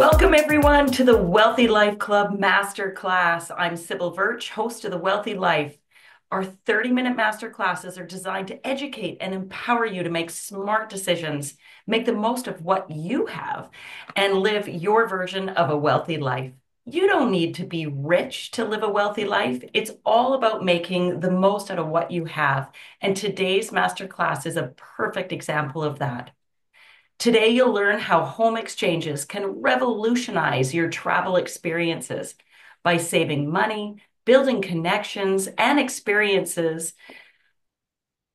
Welcome, everyone, to the Wealthy Life Club Masterclass. I'm Sybil Verch, host of the Wealthy Life. Our 30-minute masterclasses are designed to educate and empower you to make smart decisions, make the most of what you have, and live your version of a wealthy life. You don't need to be rich to live a wealthy life. It's all about making the most out of what you have. And today's masterclass is a perfect example of that. Today, you'll learn how home exchanges can revolutionize your travel experiences by saving money, building connections and experiences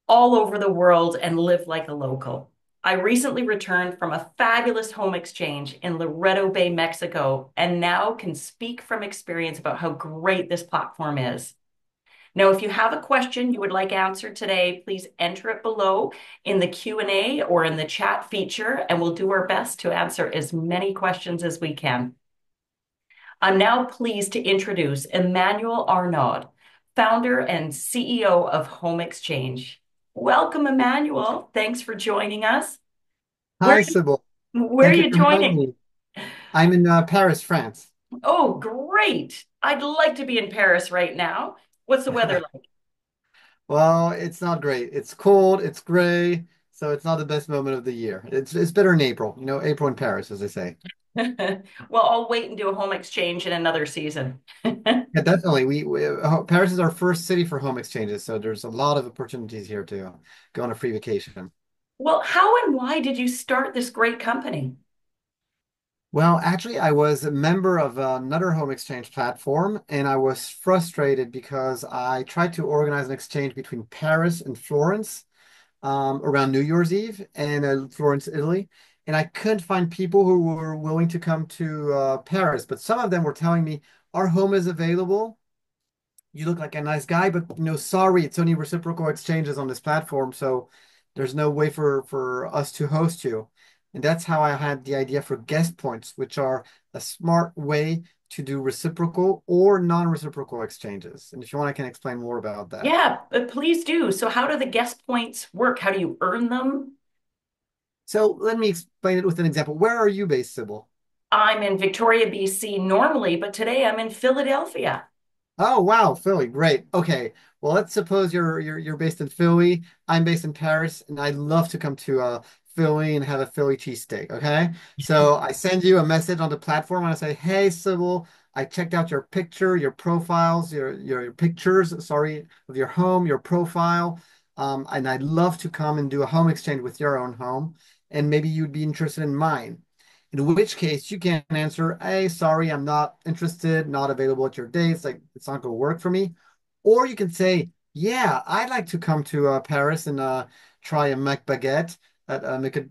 all over the world, and live like a local. I recently returned from a fabulous home exchange in Laredo Bay, Mexico, and now can speak from experience about how great this platform is. Now, if you have a question you would like answered today, please enter it below in the Q&A or in the chat feature, and we'll do our best to answer as many questions as we can. I'm now pleased to introduce Emmanuel Arnaud, founder and CEO of Home Exchange. Welcome, Emmanuel. Thanks for joining us. Where, Hi, Sybil. where are Thank you you for having joining? me. I'm in Paris, France. Oh, great. I'd like to be in Paris right now. What's the weather Well, it's not great. It's cold, it's gray, so it's not the best moment of the year. It's better in April, April in Paris, as they say. like? Well, I'll wait and do a home exchange in another season. Yeah, definitely. Paris is our first city for home exchanges, so there's a lot of opportunities here to go on a free vacation. Well, how and why did you start this great company? Well, actually, I was a member of another home exchange platform, and I was frustrated because I tried to organize an exchange between Paris and Florence around New Year's Eve in Florence, Italy. And I couldn't find people who were willing to come to Paris, but some of them were telling me, our home is available. You look like a nice guy, but sorry, it's only reciprocal exchanges on this platform, so there's no way for us to host you. And that's how I had the idea for guest points, which are a smart way to do reciprocal or non-reciprocal exchanges. And if you want, I can explain more about that. Yeah, please do. So, how do the guest points work? How do you earn them? So let me explain it with an example. Where are you based, Sybil? I'm in Victoria, BC normally, but today I'm in Philadelphia. Oh wow, Philly, great. Okay, well let's suppose you're based in Philly. I'm based in Paris, and I'd love to come to Philly and have a Philly cheesesteak. Okay, so I send you a message on the platform and I say, "Hey, Sybil, I checked out your picture, your profiles, your pictures, sorry, of your home, your profile, and I'd love to come and do a home exchange with your own home, and maybe you'd be interested in mine." In which case you can answer, hey, sorry, I'm not interested, not available at your dates, like it's not going to work for me. Or you can say, yeah, I'd like to come to Paris and try a McBaguette at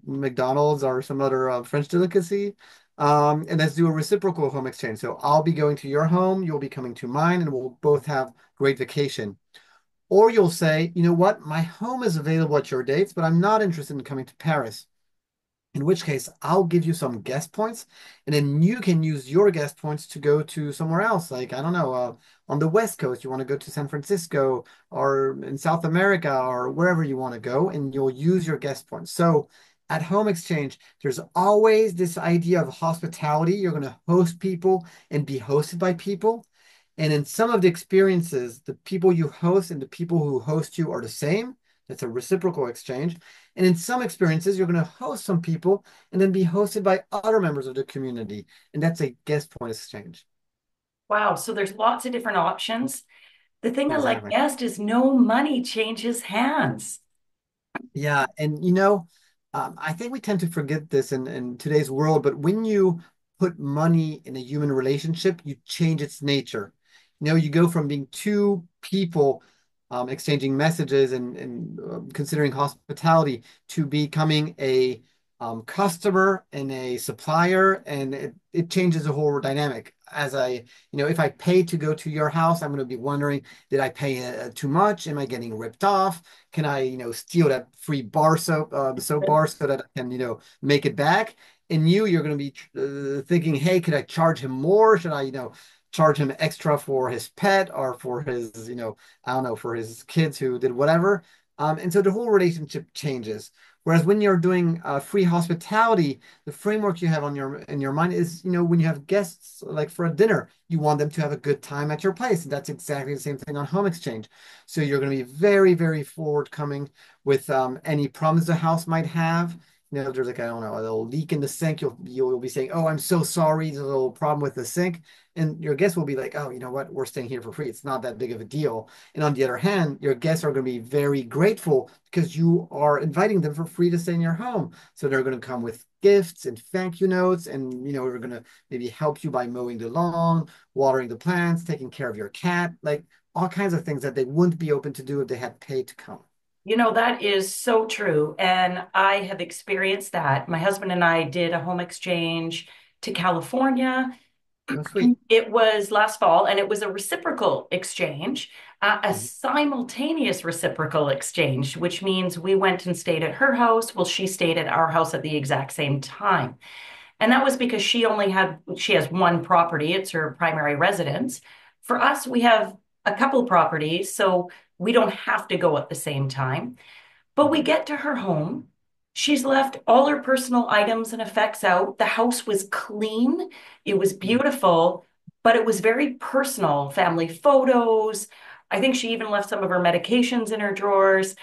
McDonald's or some other French delicacy. And let's do a reciprocal home exchange. So I'll be going to your home, you'll be coming to mine, and we'll both have great vacation. Or you'll say, you know what, my home is available at your dates, but I'm not interested in coming to Paris. In which case, I'll give you some guest points, and then you can use your guest points to go to somewhere else. Like, I don't know, on the West Coast, you want to go to San Francisco or in South America or wherever you want to go, and you'll use your guest points. So at Home Exchange, there's always this idea of hospitality. You're going to host people and be hosted by people. And in some of the experiences, the people you host and the people who host you are the same. That's a reciprocal exchange. And in some experiences, you're going to host some people and then be hosted by other members of the community. And that's a guest point exchange. Wow, so there's lots of different options. The thing I like Exactly. best is no money changes hands. Yeah. And I think we tend to forget this in today's world, but when you put money in a human relationship, you change its nature. You go from being two people exchanging messages and considering hospitality to becoming a customer and a supplier, and it changes the whole dynamic. If I pay to go to your house, I'm going to be wondering, did I pay too much? Am I getting ripped off? Can I, steal that free bar soap, the soap bar, so that I can, make it back? And you're going to be thinking, hey, could I charge him more? Should I, charge him extra for his pet or for his, I don't know, for his kids who did whatever. And so the whole relationship changes. Whereas when you're doing free hospitality, the framework you have on your in your mind is, when you have guests like for a dinner, you want them to have a good time at your place. And that's exactly the same thing on home exchange. So you're going to be very, very forwardcoming with any problems the house might have. If there's like, I don't know, a little leak in the sink, you'll be saying, "Oh, I'm so sorry, there's a little problem with the sink." And your guests will be like, "Oh, you know what? We're staying here for free. It's not that big of a deal." And on the other hand, your guests are going to be very grateful because you are inviting them for free to stay in your home. So they're going to come with gifts and thank you notes, and we're going to maybe help you by mowing the lawn, watering the plants, taking care of your cat, like all kinds of things that they wouldn't be open to do if they had paid to come. That is so true. And I have experienced that. My husband and I did a home exchange to California. Oh, sweet. It was last fall, and it was a reciprocal exchange, a Mhm. simultaneous reciprocal exchange, which means we went and stayed at her house while she stayed at our house at the exact same time. And that was because she has one property, it's her primary residence. For us, we have a couple properties, so we don't have to go at the same time. But we Mhm. get to her home. She's left all her personal items and effects out. The house was clean. It was Mhm. beautiful, but it was very personal. Family photos. I think she even left some of her medications in her drawers.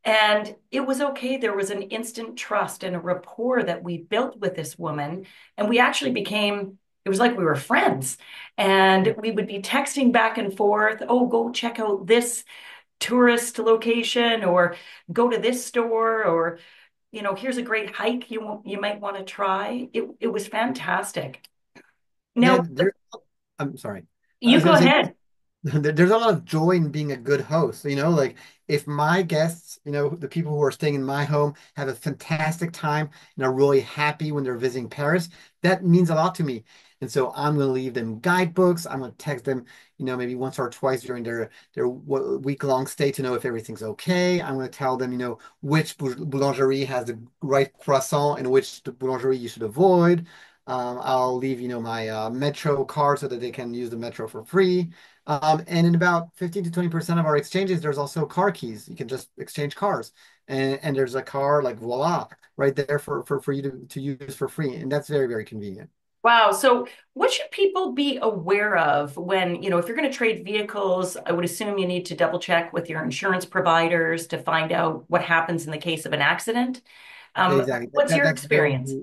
And it was okay. There was an instant trust and a rapport that we built with this woman. And we actually became, it was like we were friends. And we would be texting back and forth. Oh, go check out this tourist location, or go to this store, or here's a great hike you might want to try. It was fantastic. Yeah, Now, I'm sorry. I you was go going to say, ahead. there's a lot of joy in being a good host. Like if my guests, the people who are staying in my home have a fantastic time and are really happy when they're visiting Paris, that means a lot to me. And so I'm going to leave them guidebooks. I'm going to text them, maybe once or twice during their week-long stay to know if everything's okay. I'm going to tell them, which boulangerie has the right croissant and which the boulangerie you should avoid. I'll leave, my metro card so that they can use the metro for free. And in about 15 to 20% of our exchanges, there's also car keys. You can just exchange cars. And there's a car like voila, right there for you to use for free. And that's very, very convenient. Wow. So what should people be aware of when, if you're going to trade vehicles? I would assume you need to double check with your insurance providers to find out what happens in the case of an accident. Exactly. What's your experience?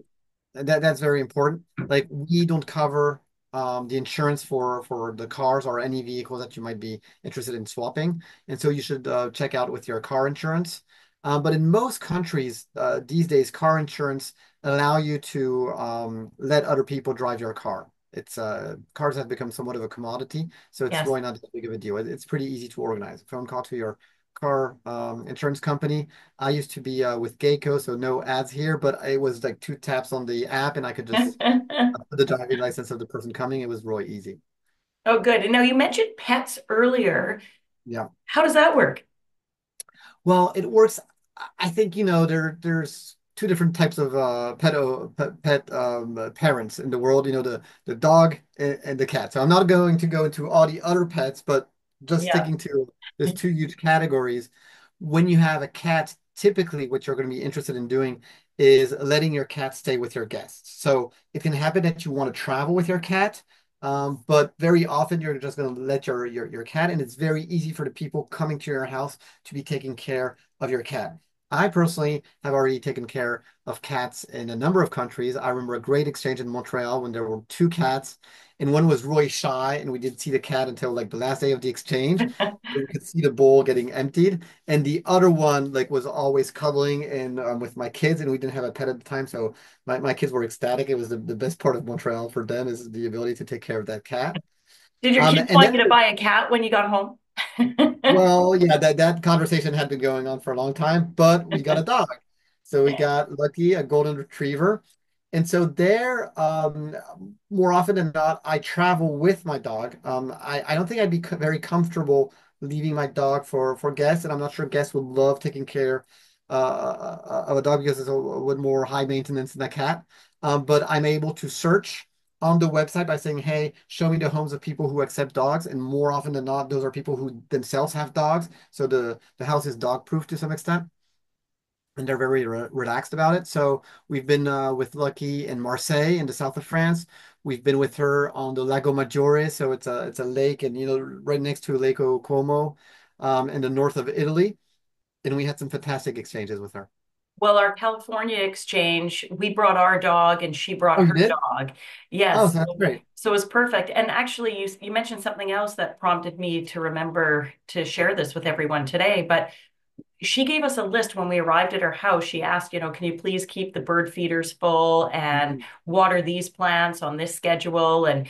That's very important. Like we don't cover the insurance for the cars or any vehicles that you might be interested in swapping, and so you should check out with your car insurance. But in most countries these days, car insurance allow you to let other people drive your car. It's cars have become somewhat of a commodity, so it's Yes. really not that big of a deal. It's pretty easy to organize. A phone call to your car insurance company. I used to be with Geico, so no ads here, but it was like two taps on the app and I could just put the driving license of the person coming. It was really easy. Oh, good. And now you mentioned pets earlier. Yeah. How does that work? Well, it works. I think, there's two different types of pet parents in the world, the dog and the cat. So I'm not going to go into all the other pets, but just Yeah. sticking to there's two huge categories. When you have a cat, typically what you're going to be interested in doing is letting your cat stay with your guests. So it can happen that you want to travel with your cat. But very often you're just going to let your cat, and it's very easy for the people coming to your house to be taking care of your cat. I personally have already taken care of cats in a number of countries. I remember a great exchange in Montreal when there were two cats, and one was really shy, and we didn't see the cat until like the last day of the exchange. So we could see the bowl getting emptied, and the other one like was always cuddling and with my kids, and we didn't have a pet at the time, so my kids were ecstatic. It was the best part of Montreal for them is the ability to take care of that cat. Did your kids And want then you to buy a cat when you got home? well, yeah, that conversation had been going on for a long time, but we got a dog. So we got Lucky, a golden retriever. And so there, more often than not, I travel with my dog. I don't think I'd be very comfortable leaving my dog for guests, and I'm not sure guests would love taking care of a dog because it's a little more high maintenance than a cat. But I'm able to search on the website by saying, hey, show me the homes of people who accept dogs. And more often than not, those are people who themselves have dogs. So the house is dog proof to some extent. and they're very relaxed about it. So we've been with Lucky in Marseille in the south of France. We've been with her on the Lago Maggiore, so it's a lake, and right next to Lake Como, in the north of Italy. And we had some fantastic exchanges with her. Well, our California exchange, we brought our dog and she Oh, brought you her did? dog. Oh, Yes. so that's great. So it was perfect. And actually, you mentioned something else that prompted me to remember to share this with everyone today. But she gave us a list when we arrived at her house. She asked, can you please keep the bird feeders full and Mhm. water these plants on this schedule? And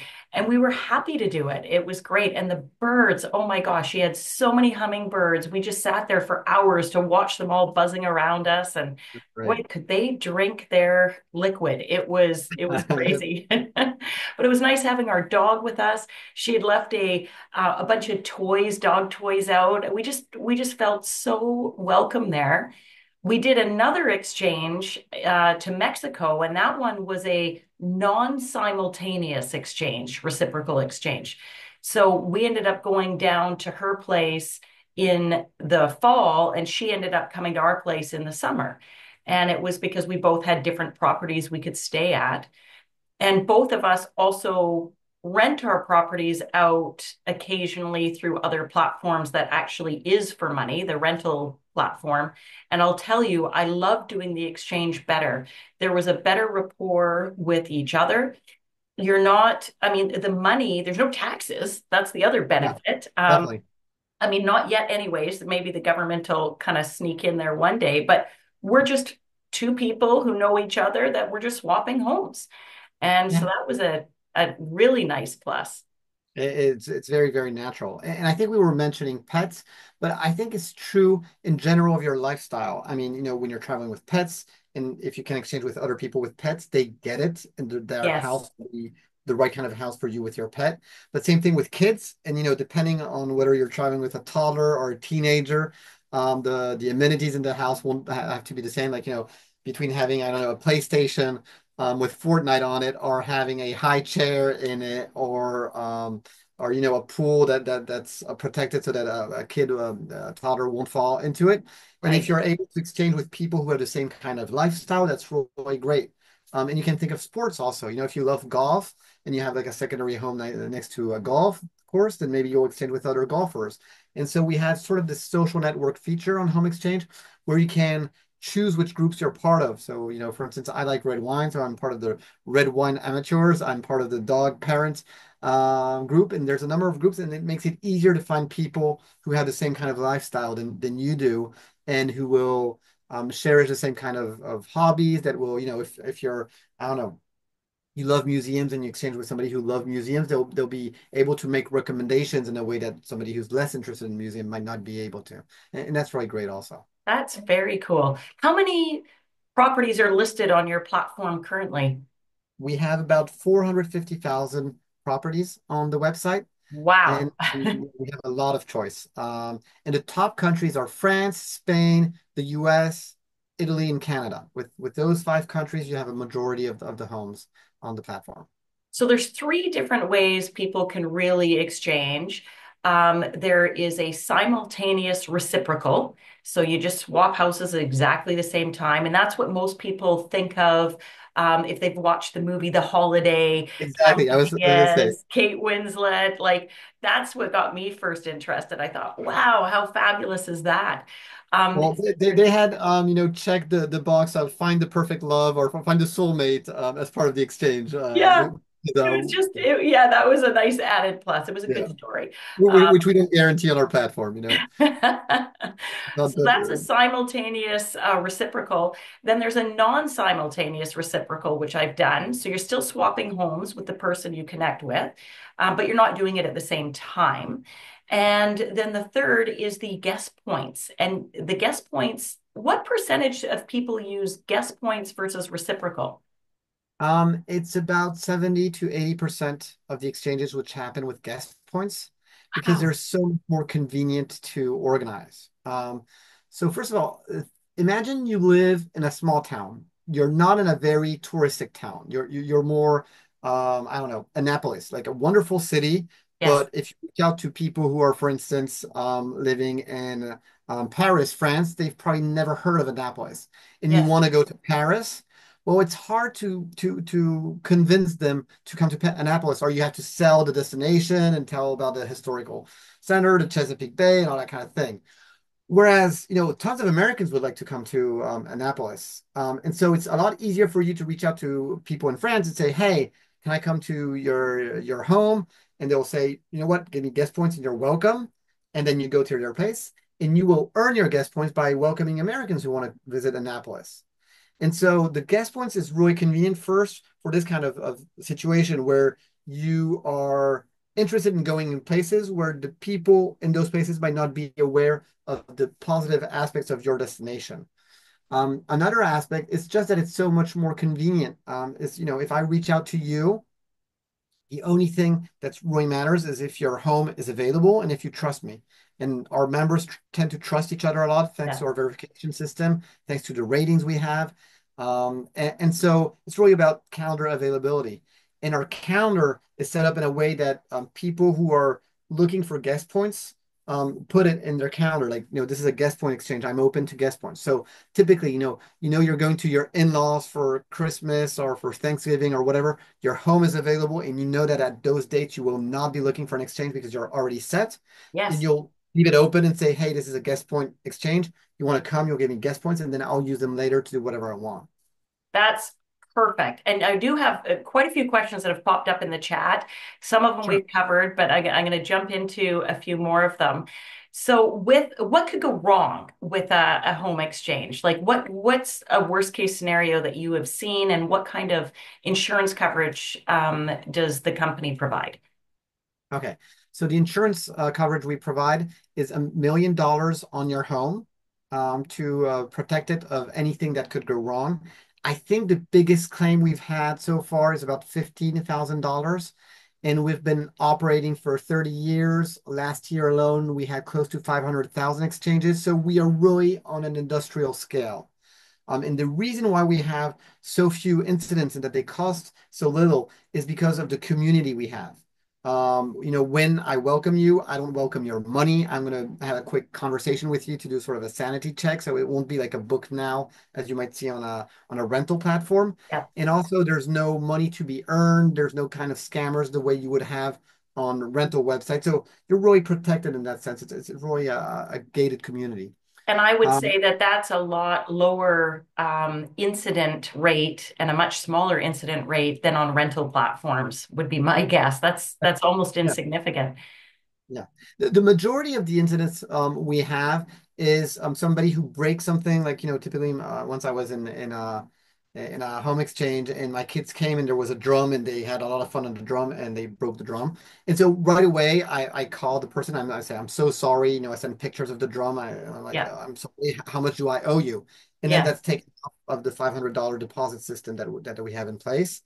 we were happy to do it. It was great. And the birds, oh my gosh, she had so many hummingbirds. We just sat there for hours to watch them all buzzing around us. And boy, Great. could they drink their liquid. It was crazy. But it was nice having our dog with us. She had left a bunch of toys, dog toys out. We just felt so welcome there. We did another exchange to Mexico, and that one was a non-simultaneous exchange, reciprocal exchange. So we ended up going down to her place in the fall, and she ended up coming to our place in the summer. And it was because we both had different properties we could stay at. And both of us also rent our properties out occasionally through other platforms that actually is for money, the rental platform. And I'll tell you, I love doing the exchange better. There was a better rapport with each other. You're not, I mean, the money, there's no taxes. That's the other Yeah, benefit. definitely. I mean, not yet, anyways. Maybe the government will kind of sneak in there one day, but we're just two people who know each other that we're just swapping homes. And so Yeah. that was a really nice plus. It's very, very natural. And I think we were mentioning pets, but I think it's true in general of your lifestyle. I mean, when you're traveling with pets, and if you can exchange with other people with pets, they get it, and their Yes, house will be the right kind of house for you with your pet. But same thing with kids, and depending on whether you're traveling with a toddler or a teenager, the amenities in the house won't have to be the same. Like, between having, I don't know, a PlayStation with Fortnite on it, or having a high chair in it, or a pool that's protected so that a kid, a toddler won't fall into it. And if right, you're able to exchange with people who have the same kind of lifestyle, that's really great. And you can think of sports also. If you love golf and you have like a secondary home next to a golf course, then maybe you'll exchange with other golfers. And so we have sort of this social network feature on Home Exchange where you can choose which groups you're part of. So, for instance, I like red wine, so I'm part of the red wine amateurs. I'm part of the dog parents group, and there's a number of groups, and it makes it easier to find people who have the same kind of lifestyle than you do, and who will share the same kind of hobbies that will, if you're, I don't know, you love museums and you exchange with somebody who loves museums, they'll be able to make recommendations in a way that somebody who's less interested in museum might not be able to. And that's really great also. that's very cool. How many properties are listed on your platform currently? We have about 450,000 properties on the website, and Wow. we have a lot of choice. And the top countries are France, Spain, the US, Italy, and Canada. With those five countries, you have a majority of the homes on the platform. So there's three different ways people can really exchange. There is a simultaneous reciprocal. So you just swap houses at exactly the same time. And that's what most people think of if they've watched the movie The Holiday, Exactly. I Cameron was going to say, Diaz, Kate Winslet. Like that's what got me first interested. I thought, wow, how fabulous is that? well, they had check the box of find the perfect love or find the soulmate as part of the exchange. Yeah, it was just, yeah, that was a nice added plus. It was a Yeah, good story. which we don't guarantee on our platform. Not So that's a that, simultaneous reciprocal. Then there's a non-simultaneous reciprocal, which I've done. So you're still swapping homes with the person you connect with, but you're not doing it at the same time. And then the third is the guest points. And the guest points, what percentage of people use guest points versus reciprocal? It's about 70 to 80% of the exchanges which happen with guest points because they're Wow. so more convenient to organize. So first of all, imagine you live in a small town. You're not in a very touristic town. You're more, I don't know, Annapolis, like a wonderful city, Yes. But if you reach out to people who are, for instance, living in Paris, France, they've probably never heard of Annapolis, and you Yes. want to go to Paris. Well, it's hard to convince them to come to Annapolis, or you have to sell the destination and tell about the historical center, the Chesapeake Bay, and all that kind of thing. Whereas, tons of Americans would like to come to Annapolis. And so it's a lot easier for you to reach out to people in France and say, hey, can I come to your home? And they'll say, you know what, give me guest points and you're welcome. And then you go to their place and you will earn your guest points by welcoming Americans who want to visit Annapolis. And so the guest points is really convenient first for this kind of situation where you are interested in going in places where the people in those places might not be aware of the positive aspects of your destination. Another aspect is just that it's so much more convenient. If I reach out to you, the only thing that really matters is if your home is available and if you trust me. And our members tend to trust each other a lot thanks to Yes. our verification system, thanks to the ratings we have. And so it's really about calendar availability. And our calendar is set up in a way that people who are looking for guest points put it in their calendar. Like, this is a guest point exchange. I'm open to guest points. So typically, you're going to your in-laws for Christmas or for Thanksgiving or whatever, your home is available, and you know that at those dates you will not be looking for an exchange because you're already set. And Yes. you'll leave it open and say, hey, this is a guest point exchange. You want to come, you'll give me guest points, and then I'll use them later to do whatever I want. That's perfect. And I do have quite a few questions that have popped up in the chat. Some of them Sure. we've covered, but I'm going to jump into a few more of them. So, with what could go wrong with a home exchange? Like, what's a worst case scenario that you have seen, and what kind of insurance coverage does the company provide? Okay. So the insurance coverage we provide is $1 million on your home to protect it of anything that could go wrong. I think the biggest claim we've had so far is about $15,000. And we've been operating for 30 years. Last year alone, we had close to 500,000 exchanges. So we are really on an industrial scale. And the reason why we have so few incidents and that they cost so little is because of the community we have. When I welcome you, I don't welcome your money. I'm going to have a quick conversation with you to do sort of a sanity check. So it won't be like a book now, as you might see on a rental platform. Yeah. And also, there's no money to be earned. There's no kind of scammers the way you would have on rental websites. So you're really protected in that sense. It's really a gated community. And I would Um, say that that's a lot lower incident rate and a much smaller incident rate than on rental platforms, would be my guess. That's almost yeah. insignificant. Yeah. The majority of the incidents we have is somebody who breaks something like, typically once I was in a home exchange and my kids came and there was a drum and they had a lot of fun on the drum and they broke the drum. And so right away I called the person. I say, I'm so sorry. I send pictures of the drum. I'm like, Yeah. I'm sorry. How much do I owe you? And then Yes. that's taken off of the $500 deposit system that we have in place.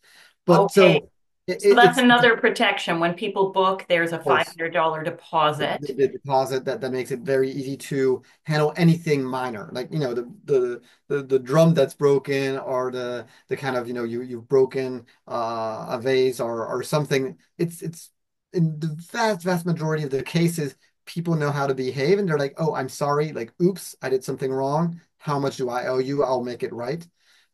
But Okay. so it, So it- that's it's another protection. When people book, there's a of course $500 deposit. the deposit that makes it very easy to handle anything minor, like the drum that's broken or the kind of you've broken a vase or something. It's in the vast majority of the cases, people know how to behave and they're like, oh, I'm sorry, like, oops, I did something wrong, how much do I owe you? I'll make it right.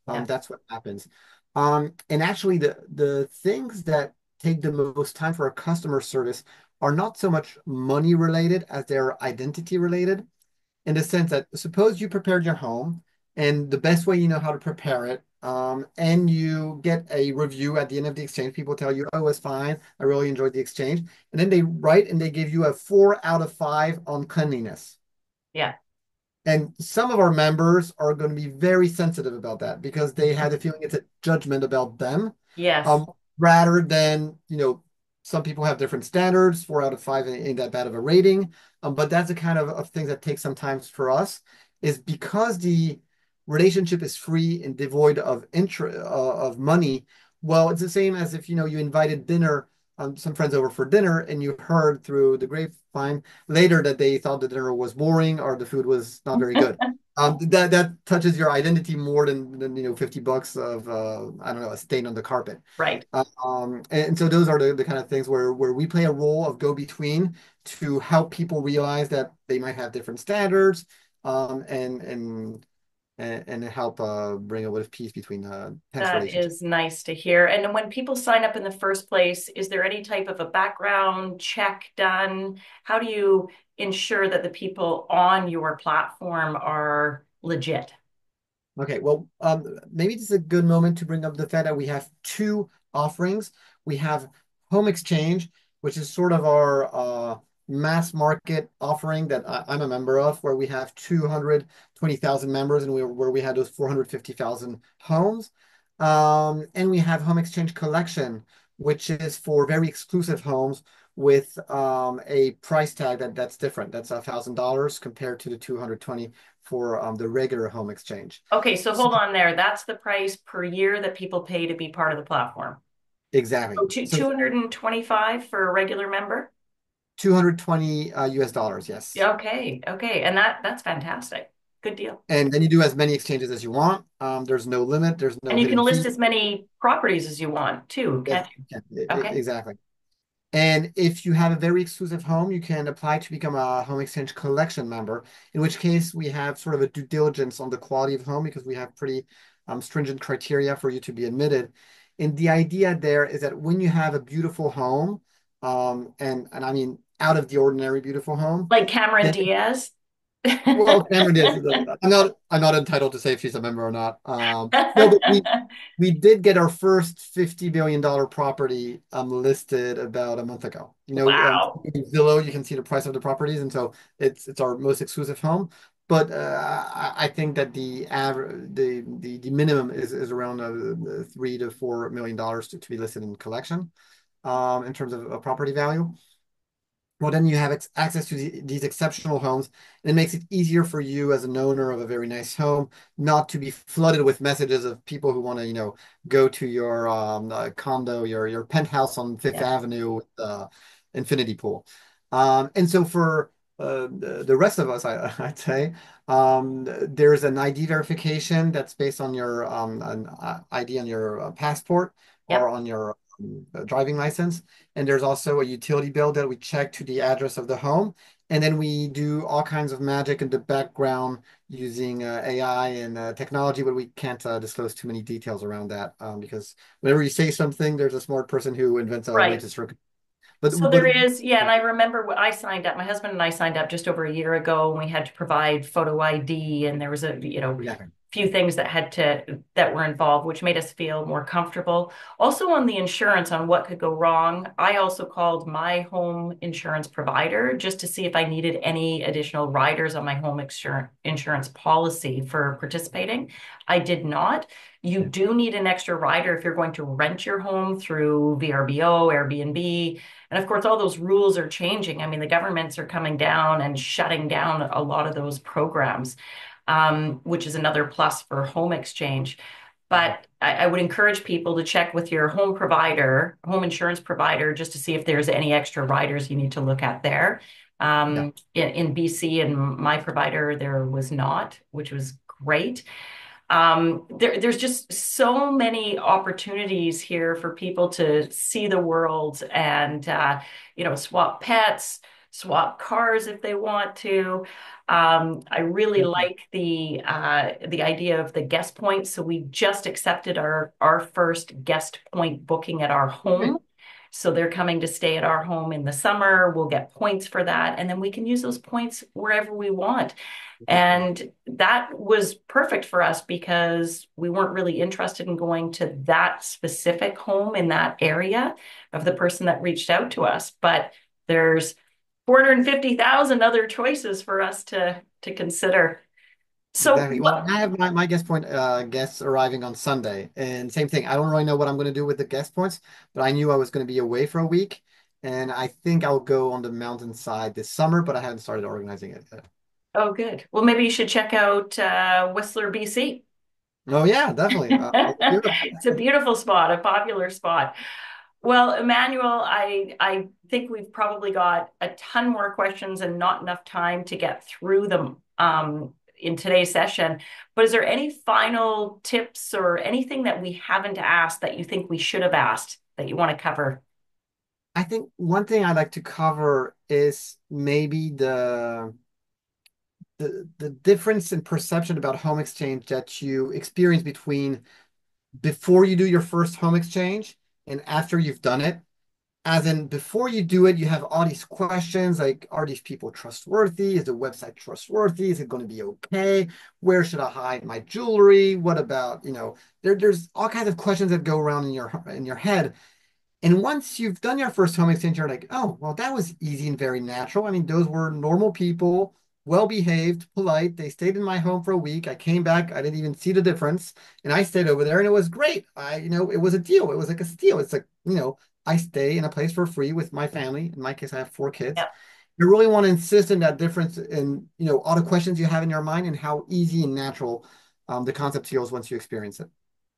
Yeah. That's what happens. And actually the things that take the most time for a customer service are not so much money related as they're identity related, in the sense that suppose you prepared your home and the best way you know how to prepare it, and you get a review at the end of the exchange. People tell you, oh, it's fine. I really enjoyed the exchange. And then they write and they give you a 4 out of 5 on cleanliness. Yeah. And some of our members are going to be very sensitive about that because they had a feeling it's a judgment about them, Yes. um, rather than, some people have different standards. 4 out of 5 ain't that bad of a rating. But that's the kind of thing that takes some time for us, is because the relationship is free and devoid of interest of money. Well, it's the same as if, you invited dinner, some friends over for dinner and you heard through the grapevine later that they thought the dinner was boring or the food was not very good. That touches your identity more than $50 of I don't know, a stain on the carpet. Right. And so those are the kind of things where we play a role of go-between to help people realize that they might have different standards, um, and and and help bring a bit of peace between tense That relationships. is nice to hear. And when people sign up in the first place, is there any type of a background check done? How do you ensure that the people on your platform are legit? Okay, well, maybe this is a good moment to bring up the fact that we have two offerings. We have Home Exchange, which is sort of our mass market offering that I'm a member of, where we have 220,000 members and where we had those 450,000 homes. And we have Home Exchange Collection, which is for very exclusive homes with a price tag that's different. That's $1,000 compared to the 220 for the regular home exchange. Okay, so So, hold on there. That's the price per year that people pay to be part of the platform. exactly. So So 225 for a regular member? 220 US dollars, yes. Yeah, okay, okay. And that's fantastic. Good deal. And then you do as many exchanges as you want. There's no limit, there's no And you can hidden list fee. as many properties as you want too, Yes, can't you? you can. Okay. Exactly. And if you have a very exclusive home, you can apply to become a home exchange collection member, in which case we have sort of a due diligence on the quality of home because we have pretty stringent criteria for you to be admitted. And the idea there is that when you have a beautiful home, and I mean out of the ordinary beautiful home, Like Cameron then Diaz. well, Cameron is. I'm not entitled to say if she's a member or not. No, but we did get our first $50 million property listed about a month ago. Wow. In Zillow, you can see the price of the properties, and so it's our most exclusive home. But I think that the average the minimum is around $3 to $4 million to be listed in collection, in terms of property value. Well, then you have access to these exceptional homes. And it makes it easier for you as an owner of a very nice home not to be flooded with messages of people who want to, go to your condo, your penthouse on Fifth Yeah. Avenue with the infinity pool. And so for the rest of us, I'd say, there's an ID verification that's based on your an ID on your passport or Yep. on your driving license. And there's also a utility bill that we check to the address of the home. And then we do all kinds of magic in the background using AI and technology, but we can't disclose too many details around that, because whenever you say something, there's a smart person who invents a way Right. to circumvent. So But there is, yeah, and I remember when I signed up, my husband and I signed up just over a year ago, and we had to provide photo ID, and there was exactly. few things that were involved, which made us feel more comfortable. Also on the insurance on what could go wrong, I also called my home insurance provider just to see if I needed any additional riders on my home insurance policy for participating. I did not. You do need an extra rider if you're going to rent your home through VRBO, Airbnb. And of course, all those rules are changing. I mean, the governments are coming down and shutting down a lot of those programs, which is another plus for home exchange. But I would encourage people to check with your home provider, home insurance provider, just to see if there's any extra riders you need to look at there. Yeah, In BC and my provider, there was not, which was great. There's just so many opportunities here for people to see the world and swap pets, swap cars if they want to. I really definitely. like the idea of the guest points. So we just accepted our first guest point booking at our home. Great. So they're coming to stay at our home in the summer. We'll get points for that, and then we can use those points wherever we want. Exactly. And that was perfect for us because we weren't really interested in going to that specific home in that area of the person that reached out to us. But there's 450,000 other choices for us to consider. So Exactly. Well, I have my guest point guests arriving on Sunday, and same thing. I don't really know what I'm going to do with the guest points, but I knew I was going to be away for a week, and I think I'll go on the mountainside this summer, but I haven't started organizing it yet. oh, good. Well, maybe you should check out Whistler, BC. Oh yeah, definitely. I'll look you up. It's a beautiful spot, a popular spot. Well, Emmanuel, I think we've probably got a ton more questions and not enough time to get through them. in today's session. But is there any final tips or anything that we haven't asked that you think we should have asked that you want to cover? I think one thing I'd like to cover is maybe the difference in perception about home exchange that you experience between before you do your first home exchange and after you've done it. As in, before you do it, you have all these questions like, are these people trustworthy? Is the website trustworthy? Is it going to be okay? Where should I hide my jewelry? What about, there's all kinds of questions that go around in your head. And once you've done your first home exchange, you're like, oh, well, that was easy and very natural. I mean, those were normal people, well behaved, polite. They stayed in my home for a week. I came back. I didn't even see the difference. And I stayed over there and it was great. It was a deal. It was like a steal. It's like, I stay in a place for free with my family. In my case, I have 4 kids. Yeah. You really want to insist in that difference in, all the questions you have in your mind and how easy and natural the concept feels once you experience it.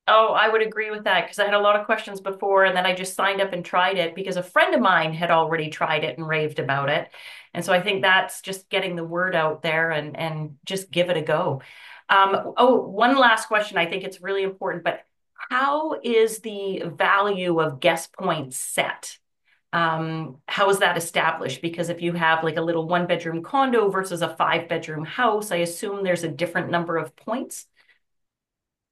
Oh, I would agree with that because I had a lot of questions before, and then I just signed up and tried it because a friend of mine had already tried it and raved about it. And so I think that's just getting the word out there and just give it a go. One last question. I think it's really important, but how is the value of guest points set? How is that established? Because if you have like a little one-bedroom condo versus a five-bedroom house, I assume there's a different number of points.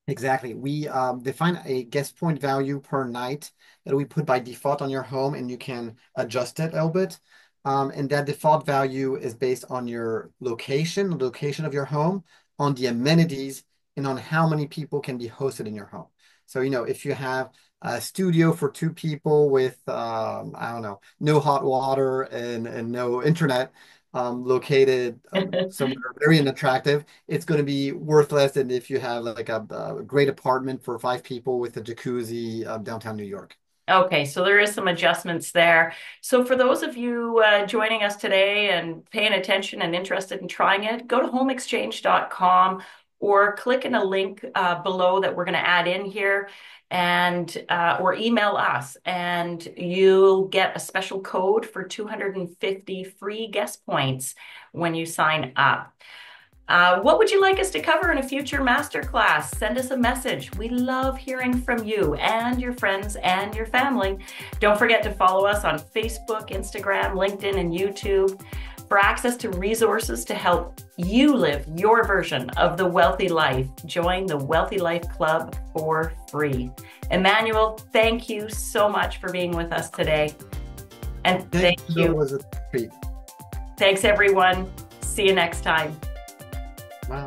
Exactly. We define a guest point value per night that we put by default on your home, and you can adjust it a little bit. And that default value is based on your location, the location of your home, on the amenities, and on how many people can be hosted in your home. So, if you have a studio for 2 people with, I don't know, no hot water and no internet, located somewhere very unattractive, it's going to be worth less than if you have like a great apartment for 5 people with a jacuzzi downtown New York. Okay, so there is some adjustments there. So for those of you joining us today and paying attention and interested in trying it, go to homeexchange.com or click in a link below that we're going to add in here and or email us and you'll get a special code for 250 free guest points when you sign up. What would you like us to cover in a future masterclass? Send us a message. We love hearing from you and your friends and your family. Don't forget to follow us on Facebook, Instagram, LinkedIn, and YouTube for access to resources to help you live your version of the wealthy life. Join the Wealthy Life Club for free. Emmanuel, thank you so much for being with us today. And Thank thank you. It you. was a treat. Thanks, everyone. See you next time. Wow.